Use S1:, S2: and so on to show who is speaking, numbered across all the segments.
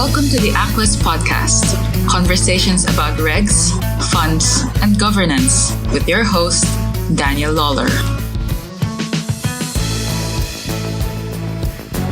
S1: Welcome to the Aquest Podcast, conversations about regs, funds, and governance with your host, Daniel Lawler.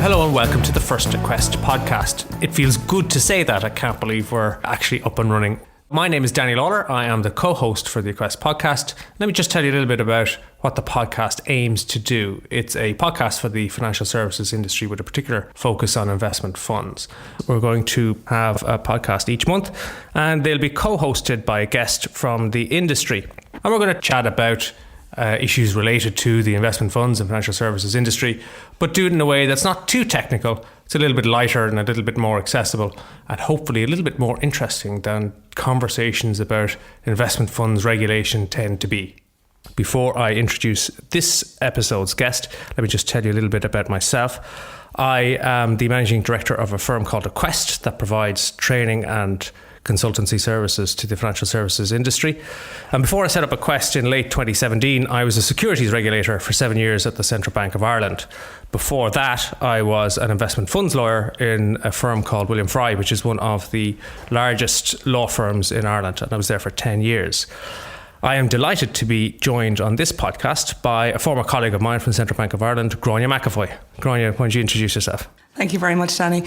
S2: Hello and welcome to the first Aquest Podcast. It feels good to say that. I can't believe we're actually up and running. My name is Daniel Lawler. I am the co-host for the Aquest Podcast. Let me just tell you a little bit about what the podcast aims to do. It's a podcast for the financial services industry with a particular focus on investment funds. We're going to have a podcast each month and they'll be co-hosted by a guest from the industry. And we're going to chat about issues related to the investment funds and financial services industry, but do it in a way that's not too technical. It's a little bit lighter and a little bit more accessible and hopefully a little bit more interesting than conversations about investment funds regulation tend to be. Before I introduce this episode's guest, let me just tell you a little bit about myself. I am the managing director of a firm called Aquest that provides training and consultancy services to the financial services industry. And before I set up Aquest in late 2017, I was a securities regulator for 7 years at the Central Bank of Ireland. Before that, I was an investment funds lawyer in a firm called William Fry, which is one of the largest law firms in Ireland, and I was there for 10 years. I am delighted to be joined on this podcast by a former colleague of mine from the Central Bank of Ireland, Grainne McEvoy. Grainne, why don't you introduce yourself?
S3: Thank you very much, Danny.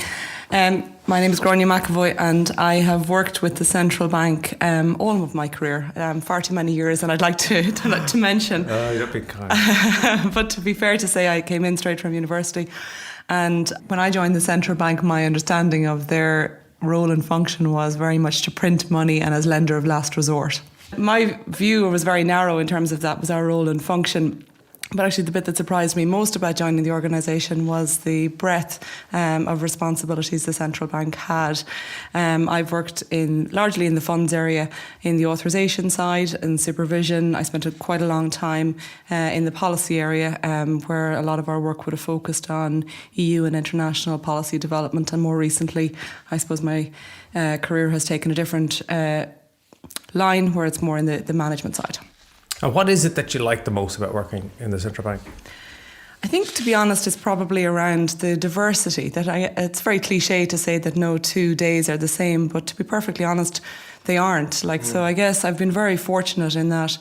S3: My name is Grainne McEvoy and I have worked with the Central Bank all of my career, far too many years, and I'd like to mention.
S2: Oh, you're being kind.
S3: But to be fair to say, I came in straight from university, and when I joined the Central Bank, my understanding of their role and function was very much to print money and as lender of last resort. My view was very narrow in terms of that was our role and function. But actually the bit that surprised me most about joining the organisation was the breadth of responsibilities the Central Bank had. I've worked largely in the funds area, in the authorisation side and supervision. I spent quite a long time in the policy area where a lot of our work would have focused on EU and international policy development. And more recently, I suppose my career has taken a different line where it's more in the management side.
S2: And what is it that you like the most about working in the Central Bank?
S3: I think, to be honest, it's probably around the diversity. It's very cliche to say that no 2 days are the same, but to be perfectly honest, they aren't. So I guess I've been very fortunate in that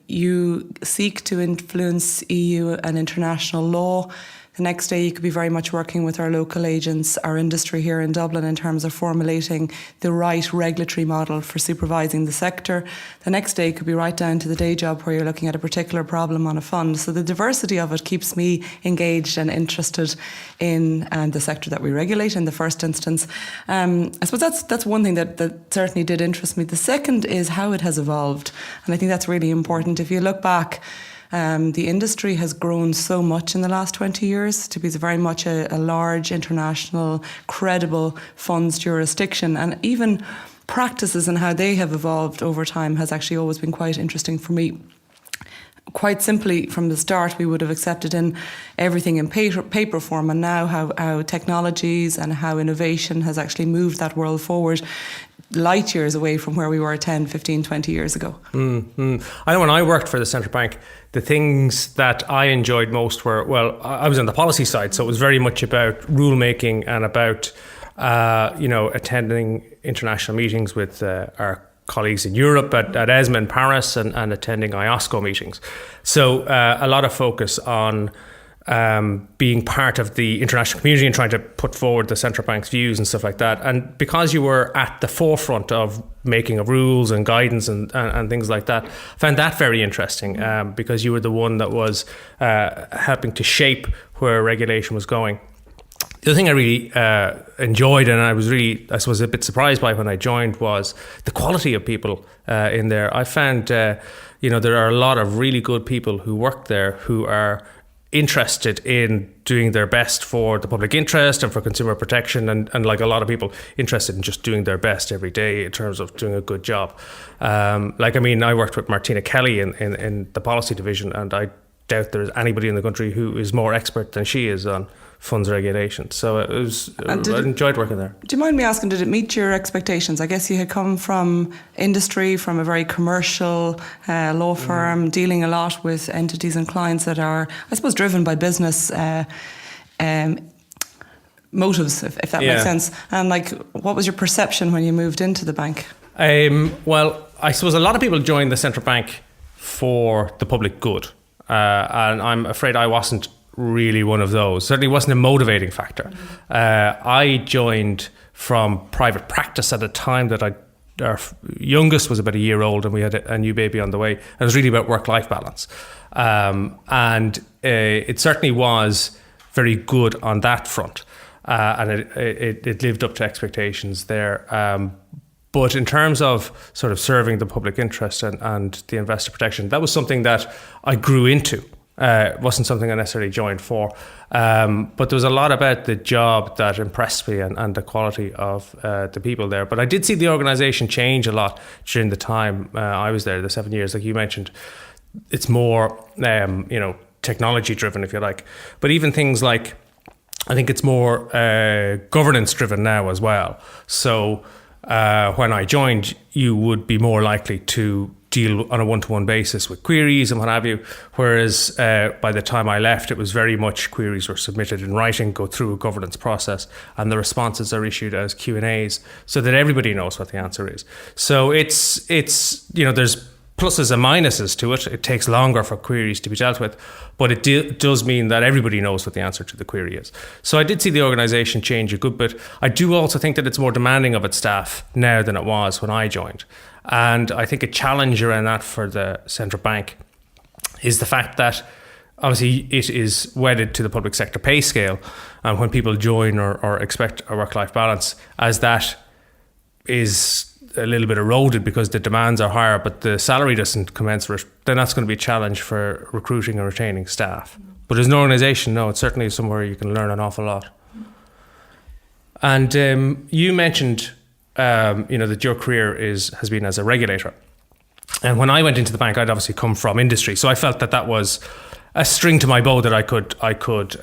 S3: you seek to influence EU and international law. The next day you could be very much working with our local agents, our industry here in Dublin in terms of formulating the right regulatory model for supervising the sector. The next day could be right down to the day job where you're looking at a particular problem on a fund. So the diversity of it keeps me engaged and interested in the sector that we regulate in the first instance. I suppose that's one thing that certainly did interest me. The second is how it has evolved. And I think that's really important. If you look back, the industry has grown so much in the last 20 years to be very much a large, international, credible funds jurisdiction. And even practices and how they have evolved over time has actually always been quite interesting for me. Quite simply, from the start, we would have accepted in everything in paper form, and now how technologies and how innovation has actually moved that world forward light years away from where we were 10, 15, 20 years ago.
S2: I know when I worked for the Central Bank, the things that I enjoyed most were, I was on the policy side, so it was very much about rulemaking and about, attending international meetings with our colleagues in Europe at ESMA in Paris and attending IOSCO meetings. So a lot of focus on being part of the international community and trying to put forward the central bank's views and stuff like that. And because you were at the forefront of making of rules and guidance and things like that, I found that very interesting because you were the one that was helping to shape where regulation was going. The other thing I really enjoyed and I was really, I suppose, a bit surprised by when I joined was the quality of people in there. I found, there are a lot of really good people who work there who are interested in doing their best for the public interest and for consumer protection and like a lot of people interested in just doing their best every day in terms of doing a good job. I worked with Martina Kelly in the policy division, and I doubt there's anybody in the country who is more expert than she is on funds regulation. So I enjoyed working there.
S3: Do you mind me asking, did it meet your expectations? I guess you had come from industry, from a very commercial law firm, dealing a lot with entities and clients that are, I suppose, driven by business motives, if that makes sense. And like, what was your perception when you moved into the bank?
S2: Well, I suppose a lot of people join the central bank for the public good. And I'm afraid I wasn't really one of those. Certainly wasn't a motivating factor. I joined from private practice at a time that our youngest was about a year old and we had a new baby on the way. And it was really about work-life balance. And it certainly was very good on that front. And it lived up to expectations there. But in terms of sort of serving the public interest and the investor protection, that was something that I grew into. It wasn't something I necessarily joined for. But there was a lot about the job that impressed me and the quality of the people there. But I did see the organisation change a lot during the time I was there, the 7 years, like you mentioned. It's more, technology driven, if you like. But even things like, I think it's more governance driven now as well. So when I joined, you would be more likely to deal on a one-to-one basis with queries and what have you. Whereas by the time I left, it was very much queries were submitted in writing, go through a governance process, and the responses are issued as Q&As so that everybody knows what the answer is. So it's there's pluses and minuses to it. It takes longer for queries to be dealt with, but it does mean that everybody knows what the answer to the query is. So I did see the organisation change a good bit. I do also think that it's more demanding of its staff now than it was when I joined. And I think a challenge around that for the central bank is the fact that obviously it is wedded to the public sector pay scale. And when people join or expect a work-life balance, as that is a little bit eroded because the demands are higher, but the salary doesn't commensurate, then that's going to be a challenge for recruiting and retaining staff. But as an organisation, no, it's certainly somewhere you can learn an awful lot. And you mentioned, that your career has been as a regulator. And when I went into the bank, I'd obviously come from industry, so I felt that was a string to my bow that I could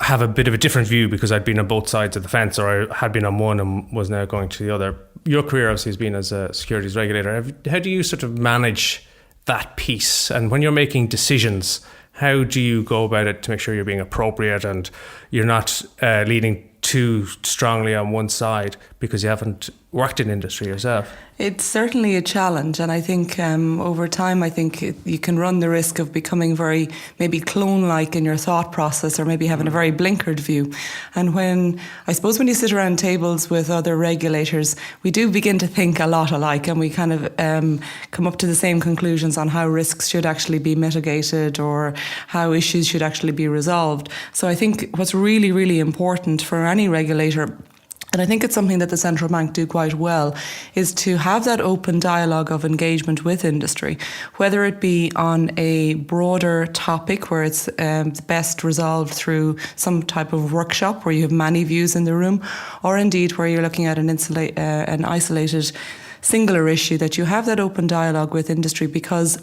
S2: have a bit of a different view because I'd been on both sides of the fence, or I had been on one and was now going to the other. Your career obviously has been as a securities regulator. How do you sort of manage that piece? And when you're making decisions, how do you go about it to make sure you're being appropriate and you're not leaning too strongly on one side because you haven't worked in industry yourself?
S3: It's certainly a challenge, and I think over time you can run the risk of becoming very maybe clone-like in your thought process, or maybe having a very blinkered view. And when you sit around tables with other regulators, we do begin to think a lot alike, and we kind of come up to the same conclusions on how risks should actually be mitigated or how issues should actually be resolved. So I think what's really, really important for any regulator, and I think it's something that the central bank do quite well, is to have that open dialogue of engagement with industry, whether it be on a broader topic where it's best resolved through some type of workshop where you have many views in the room, or indeed where you're looking at an isolated singular issue, that you have that open dialogue with industry, because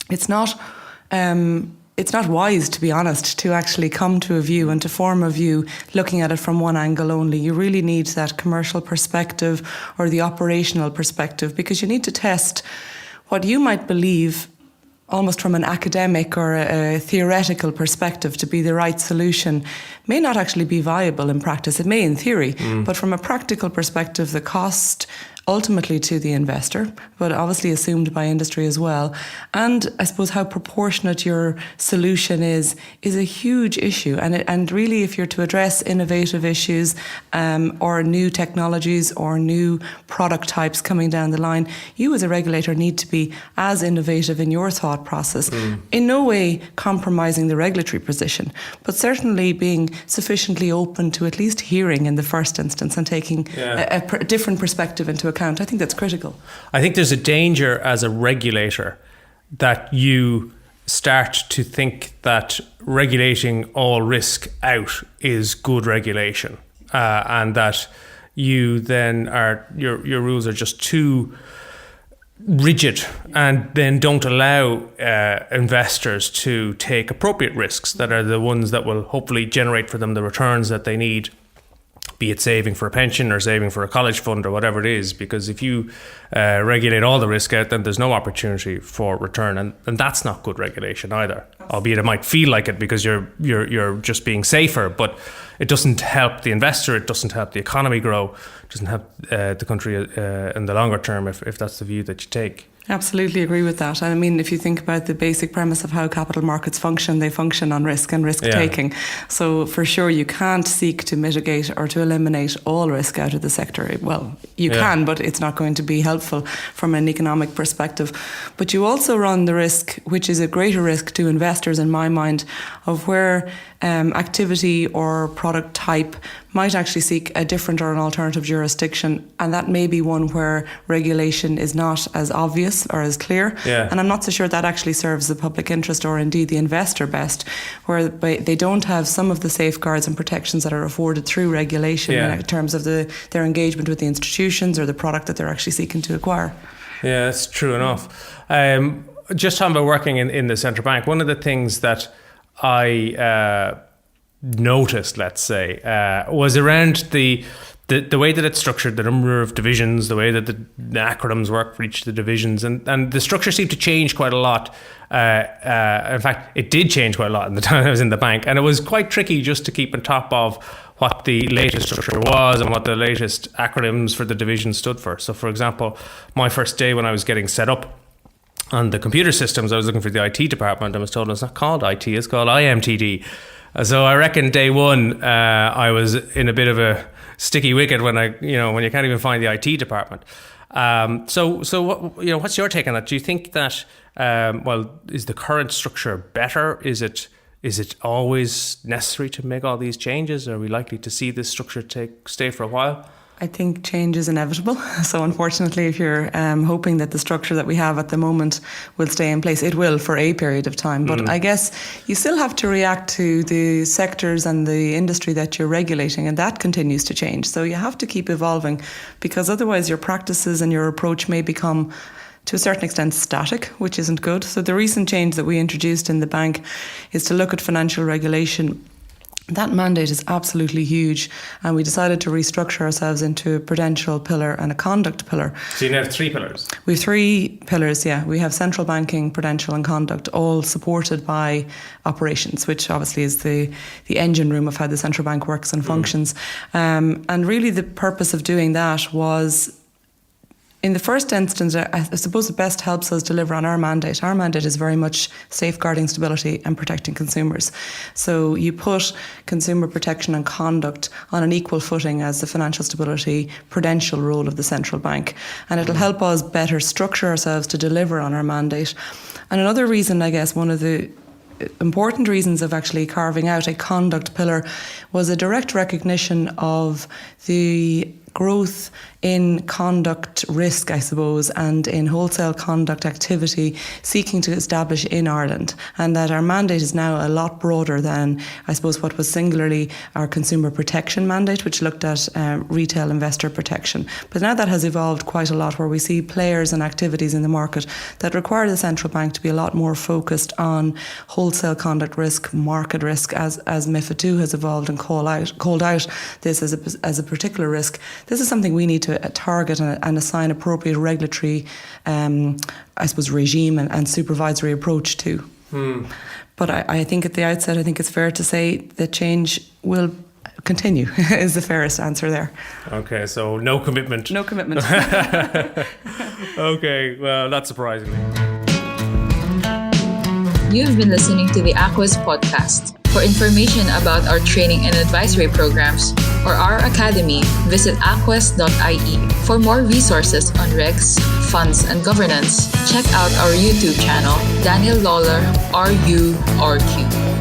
S3: it's not wise, to be honest, to actually come to a view and to form a view looking at it from one angle only. You really need that commercial perspective or the operational perspective, because you need to test what you might believe almost from an academic or a theoretical perspective to be the right solution may not actually be viable in practice. It may in theory, but from a practical perspective, the cost ultimately to the investor, but obviously assumed by industry as well. And I suppose how proportionate your solution is a huge issue. And really, if you're to address innovative issues or new technologies or new product types coming down the line, you as a regulator need to be as innovative in your thought process, in no way compromising the regulatory position, but certainly being sufficiently open to at least hearing in the first instance and taking a different perspective into account. I think that's critical.
S2: I think there's a danger as a regulator that you start to think that regulating all risk out is good regulation, and that you then your rules are just too rigid and then don't allow investors to take appropriate risks that are the ones that will hopefully generate for them the returns that they need be it saving for a pension or saving for a college fund or whatever it is, because if you regulate all the risk out, then there's no opportunity for return, and that's not good regulation either. Albeit it might feel like it because you're just being safer, but it doesn't help the investor, it doesn't help the economy grow, it doesn't help the country in the longer term if that's the view that you take.
S3: Absolutely agree with that. I mean, if you think about the basic premise of how capital markets function, they function on risk and risk taking. So for sure, you can't seek to mitigate or to eliminate all risk out of the sector. Well, you can, but it's not going to be helpful from an economic perspective. But you also run the risk, which is a greater risk to investors in my mind, of where activity or product type might actually seek a different or an alternative jurisdiction, and that may be one where regulation is not as obvious or as clear. And I'm not so sure that actually serves the public interest or indeed the investor best, where they don't have some of the safeguards and protections that are afforded through regulation in terms of their engagement with the institutions or the product that they're actually seeking to acquire. Yeah,
S2: that's true enough. Just talking about working in the central bank, one of the things that I noticed, let's say, was around the way that it's structured, the number of divisions, the way that the acronyms work for each of the divisions, and the structure seemed to change quite a lot. In fact, it did change quite a lot in the time I was in the bank, and it was quite tricky just to keep on top of what the latest structure was and what the latest acronyms for the division stood for. So, for example, my first day when I was getting set up on the computer systems, I was looking for the IT department. I was told it's not called IT, it's called IMTD. So I reckon day one, I was in a bit of a sticky wicket when you can't even find the IT department. So what, what's your take on that? Do you think that is the current structure better? Is it always necessary to make all these changes? Are we likely to see this structure stay for a while?
S3: I think change is inevitable. So unfortunately, if you're hoping that the structure that we have at the moment will stay in place, it will for a period of time. But I guess you still have to react to the sectors and the industry that you're regulating, and that continues to change. So you have to keep evolving, because otherwise your practices and your approach may become, to a certain extent, static, which isn't good. So the recent change that we introduced in the bank is to look at financial regulation. That mandate is absolutely huge, and we decided to restructure ourselves into a prudential pillar and a conduct pillar.
S2: So you have 3 pillars?
S3: We have 3 pillars, yeah. We have central banking, prudential and conduct, all supported by operations, which obviously is the engine room of how the central bank works and functions. And really the purpose of doing that was, in the first instance, I suppose it best helps us deliver on our mandate. Our mandate is very much safeguarding stability and protecting consumers. So you put consumer protection and conduct on an equal footing as the financial stability prudential role of the central bank. And it'll help us better structure ourselves to deliver on our mandate. And another reason, I guess, one of the important reasons of actually carving out a conduct pillar was a direct recognition of the growth in conduct risk, I suppose, and in wholesale conduct activity seeking to establish in Ireland, and that our mandate is now a lot broader than, I suppose, what was singularly our consumer protection mandate, which looked at retail investor protection. But now that has evolved quite a lot, where we see players and activities in the market that require the central bank to be a lot more focused on wholesale conduct risk, market risk, as MiFID II has evolved and called out this as a particular risk. This is something we need to target and assign appropriate regulatory, I suppose, regime and supervisory approach to. But I think at the outset, I think it's fair to say that change will continue is the fairest answer there.
S2: Okay, so no commitment.
S3: No commitment.
S2: Okay, well, not surprisingly.
S1: You've been listening to the Aquest Podcast. For information about our training and advisory programs or our academy, visit aquest.ie. For more resources on regs, funds, and governance, check out our YouTube channel, Daniel Lawler, RU, RQ.